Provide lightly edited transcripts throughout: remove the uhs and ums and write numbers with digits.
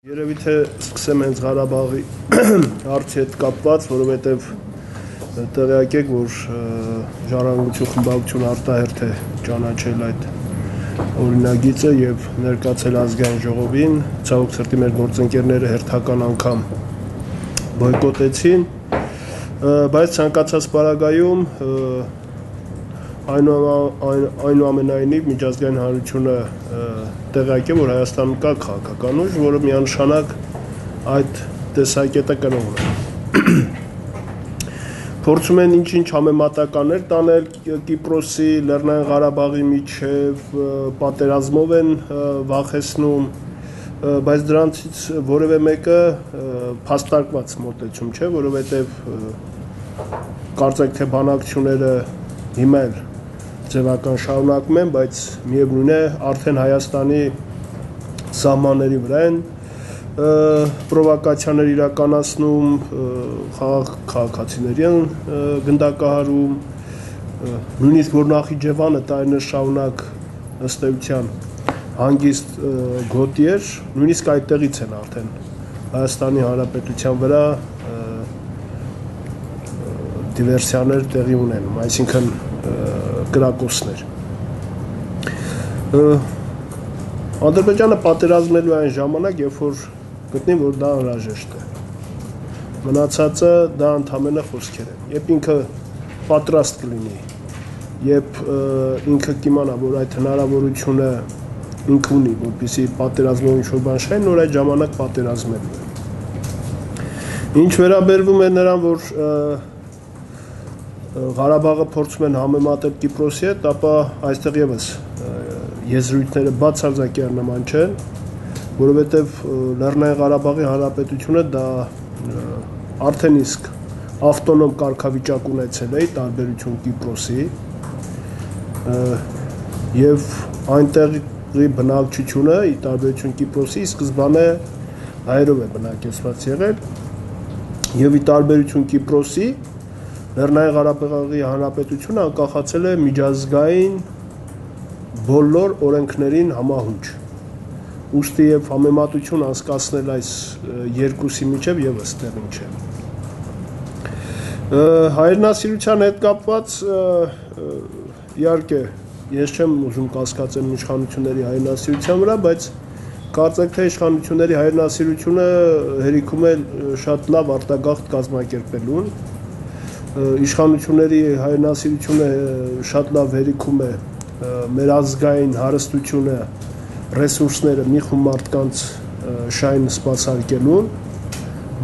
Երևի թե սկսեմ հենց Ղարաբաղի հարցի հետ կապված, որովհետև տեղյակ եք, որ Ժառանգություն խմբակցությունը արտահերթ է ճանաչել այդ օրինագիծը եւ ներկայացել ազգային ժողովին, ցավոք սրտի մեր գործընկերները հերթական անգամ բոյկոտեցին, բայց ցանկացած պարագայում այնուամենայնիվ միջազգային հանրությունը տեղյակ է, որ Հայաստանում կա քաղաքական ուժ, որը միանշանակ այդ տեսակետը կրողն է։ Փորձում են ինչ-ինչ համեմատականներ տանել Կիպրոսի, Լեռնային Ղարաբաղի միջև, պատերազմով են վախեցնում, բայց դրանցից որևէ մեկը փաստարկված մոտեցում չէ, որովհետև կարծեք թե բանակցությունները հիմա էլ ձևական շարունակում են, բայց միևնույն է արդեն Հայաստանի սահմանների վրա են պրովոկացիաներ իրականացնում, քաղաքացիների են գնդակահարում, նույնիսկ որ Նախիջևանը տարիներ շարունակ ըստ էության հանգիստ գոտի էր, նույնիսկ այդտեղից են արդեն Հայաստանի Հանրապետության վրա դիվերսիաներ տեղի ունենում, այսինքն կրակոցներ։ Ադրբեջանը պատերազմելու այն ժամանակ, երբ որ գտնի, որ դա անհրաժեշտ է։ Մնացածը դա ընդհանրապես խոսքեր են։ Երբ ինքը պատրաստ կլինի, երբ ինքը կիմանա, որ այդ հնարավորությունը ինքը ունի, որպեսզի պատերազմով ինչ-որ բան շահի, նոր այդ ժամանակ պատերազմելու է։ Ինչ վերաբերվում է նրան, որ Ղարաբաղը փորձում են համեմատել Կիպրոսի հետ, ապա այստեղ եւս եզրույթները բացարձակյալ նման չեն, որովհետեւ Լեռնային Ղարաբաղի Հանրապետությունը դա արդեն իսկ ավտոնոմ կարգավիճակ ունեցել է, տարբերություն Կիպրոսի, եւ այնտեղի բնակչությունը, ի տարբերություն Կիպրոսի, սկզբանե հայերով է բնակեցված եղել, եւ ի տարբերություն Կիպրոսի Լեռնային Ղարաբաղի Հանրապետությունը անկախացել է միջազգային բոլոր օրենքներին համահունչ։ Ուստի եւ համեմատություն անցկացնել այս երկուսի միջև եւս տեղին չէ։ Հայրենասիրության հետ կապված իհարկե ես չեմ ուզում կասկածել իշխանությունների հայրենասիրության վրա, բայց կարծեք թե իշխանությունների հայրենասիրությունը հերիքում է շատ լավ արտագաղթ կազմակերպելուն։ Իշխանությունների հայրենասիրությունը շատ լավ հերիքում է մեր ազգային հարստությունը, ռեսուրսները մի խումբ մարդկանց շահին սպասարկելուն,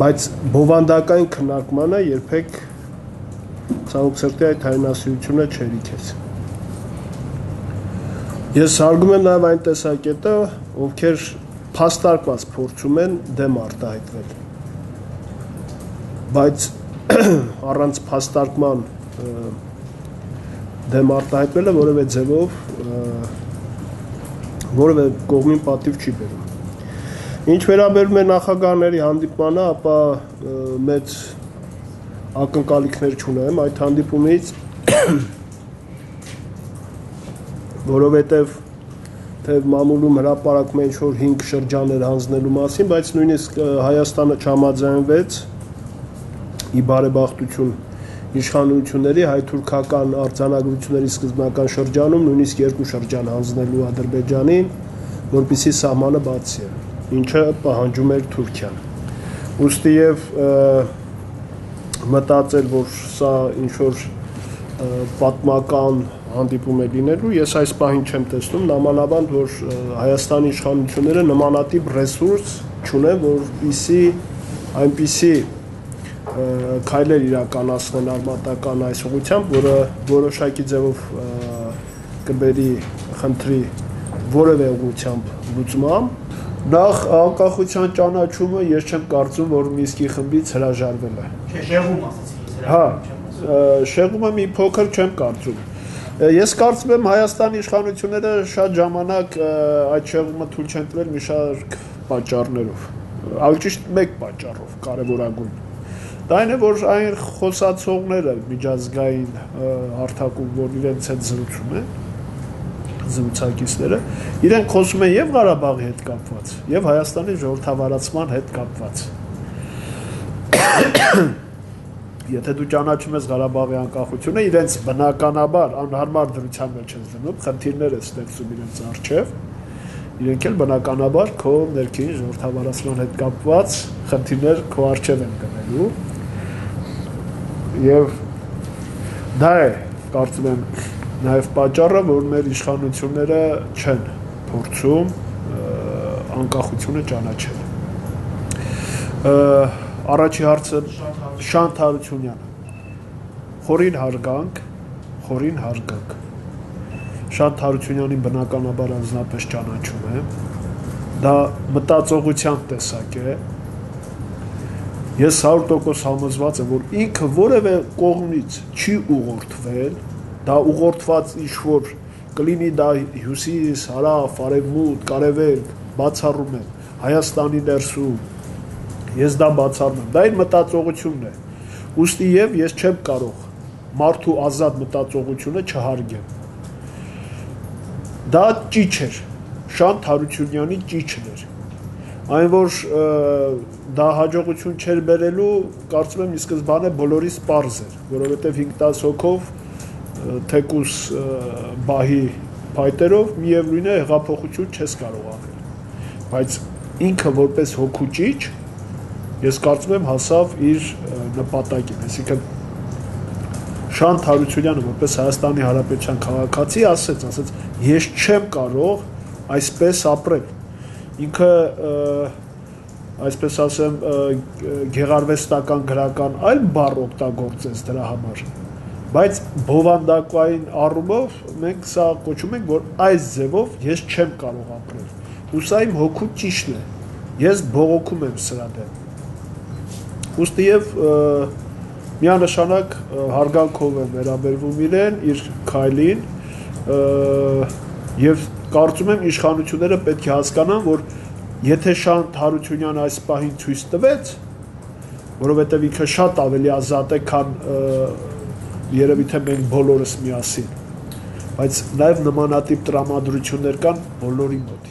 բայց բովանդակային քննարկմանը երբեք ցավոք սրտի այդ հայրենասիրությունը չհերիքեց։ Ես հարգում եմ նաև այն տեսակետը, ովքեր փաստարկված փորձում են դեմ արտահայտվել, բայց առանց փաստարկման դեմ արտահայտվելը որևէ ձևով որևէ կողմին պատիվ չի բերում։ Ինչ վերաբերում է նախագահների հանդիպմանը, ապա մեծ ակնկալիքներ չունեմ այդ հանդիպումից, որովհետև թեև մամուլում հրապարակում է ինչ-որ 5 շրջաններ հանձնելու մասին, բայց նույնիսկ Հայաստանը չհամաձայնվեց ի բարեբախտություն իշխանությունների հայ-թուրքական արձանագրությունների սկզբնական շրջանում նույնիսկ 2 շրջան հանձնելու Ադրբեջանին, որպեսզի սահմանը բացի է, ինչը պահանջում էր Թուրքիան։ Ուստի եւ մտածել, որ սա ինչ-որ պատմական հանդիպում է լինելու, ես այս պահին չեմ տեսնում, նամանավանդ, որ Հայաստանի իշխանությունները նմանատիպ ռեսուրս չունեն, որպեսզի այնպիսի քայլեր իրականացնեն արմատական այս ուղղությամբ, որը որոշակի ձևով կբերի խնդրի որևէ ուղղությամբ լուծման։ Նախ անկախության ճանաչումը ես չեմ կարծում, որ Մինսկի խմբից հրաժարվել է։ Չէ, շեղում ասացիք։ Հա, շեղումը մի փոքր չեմ կարծում։ Ես կարծում եմ Հայաստանի իշխանությունները շատ ժամանակ այդ շեղումը թույլ չեն տվել մի շարք պատճառներով։ Ավելի ճիշտ մեկ պատճառով կարևորագույն։ Դա այն է, որ այն խոսացողները միջազգային հարթակում, որ իրենց հետ զրուցում են, զրուցակիցները, իրենք խոսում են եւ Ղարաբաղի հետ կապված, եւ Հայաստանի ժողովրդավարացման հետ կապված։ Եթե դու ճանաչում ես Ղարաբաղի անկախությունը, իրենց բնականաբար անհարմար դրության մեջ են դնում, խնդիրներ են ստեղծում իրենց առջև, իրենք էլ բնականաբար քո ներքին ժողովրդավարացման հետ կապված խնդիրներ քո առջև են գնելու։ Եվ դա է, կարծում եմ, նաև պատճառը, որ մեր իշխանությունները չեն փորձում անկախությունը ճանաչել։ Առաջի հարցը Շանթ Հարությունյանը։ Խորին հարգանք։ Շանթ Հարությունյանին բնականաբար անձնապես ճանաչում եմ։ Դա մտածողության տեսակ է։ Ես 100% համոզված եմ, որ ինքը որևէ կողմից չի ուղղորդվել, դա ուղղորդված ինչ-որ կլինի դա հյուսիս, հարավ, արևմուտք, արևելք, բացառում եմ, Հայաստանի ներսում, ես դա բացառում եմ, դա իր մտածողությունն է, ուստի և ես չեմ կարող մարդու ազատ մտածողությունը չհարգեմ, դա ճիչ էր, Շանթ Հարությունյանի ճիչն էր, այն որ դա հաջողություն չէր բերելու, կարծում եմ ի սկզբանե բոլորիս պարզ էր, որովհետև 5-10 հոգով թեկուս բահի փայտերով միևնույն է հեղափոխություն չես կարող անել, բայց ինքը որպես հոգու ճիչ, ես կարծում եմ հասավ իր նպատակին, այսինքն Շանթ Հարությունյանը որպես Հայաստանի Հանրապետության քաղաքացի ասեց, ես չեմ կարող այսպես ապրել, ինքը այսպես ասեմ գեղարվեստական գրական այլ բառ օգտագործեց դրա համար, բայց բովանդակային առումով մենք սա կոչում ենք, որ այս ձևով ես չեմ կարող ապրել, ու սա իմ հոգու ճիշտն է, ես բողոքում եմ սրա դեմ, ուստի և միանշանակ հարգանքով եմ վերաբերվում իրեն, իր քայլին, և կարծում եմ իշխանությունները պետք է հասկանան, որ եթե Շանթ Հարությունյանը այս պահին ցույց տվեց, որովհետև ինքը շատ ավելի ազատ է, քան երևի թե մենք բոլորս միասին, բայց նաև նմանատիպ տրամադրություններ կան բոլորի մոտ։